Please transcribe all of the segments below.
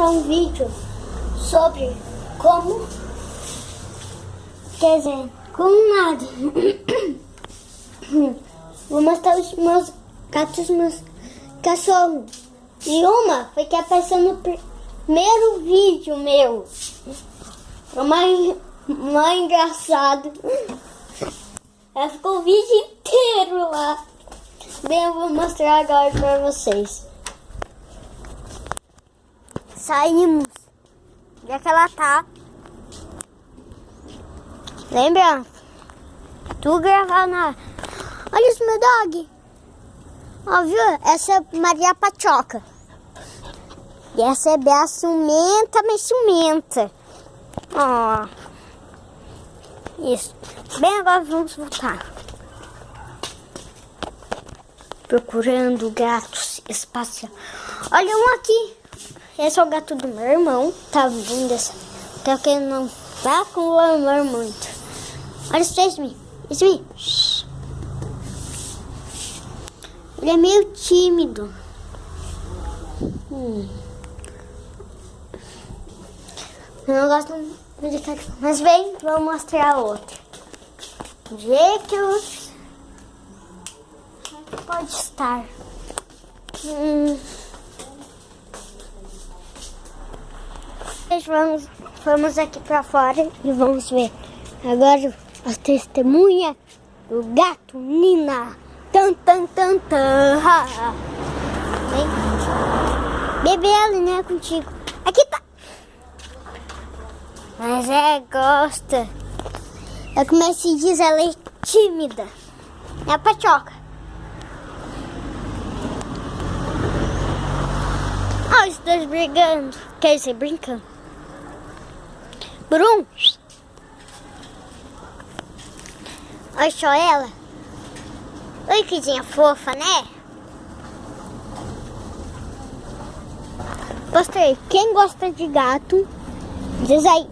mostrar um vídeo sobre como, quer dizer, como nada. Vou mostrar os meus gatos, meus cachorros. E uma foi que apareceu no primeiro vídeo meu. Foi mais engraçado. Ela ficou o vídeo inteiro lá. Bem, eu vou mostrar agora pra vocês. Saímos. Onde é que ela tá? Lembra? Tu gravar na... Olha esse meu dog. Ó, viu? Essa é Maria Pachoca. E essa é Bea ciumenta, mas ciumenta. Ó. Isso. Bem, agora vamos voltar. Procurando gatos espaciais. Olha um aqui. Esse é o gato do meu irmão. Tá vindo essa. Tá querendo não tá com o amor muito. Olha isso aí, Smith. Ele é meio tímido. Eu não gosto de cachorro. Mas bem, vou mostrar a outra. Onde é que eu... Pode estar. Vamos aqui pra fora e vamos ver agora a testemunha do gato Nina. Tan, tan, tan, tan. Bebê, ela não é contigo. Aqui tá. Mas gosta. É como se diz, ela é tímida. É a Pachoca. Olha os dois brigando. Quer dizer, brincando. Brum. Olha só ela. Oi, coisinha fofa, né? Gostei. Quem gosta de gato, diz aí.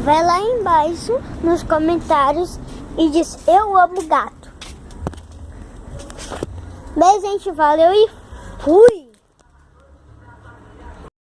Vai lá embaixo nos comentários e diz: eu amo gato. Bem, gente, valeu e fui!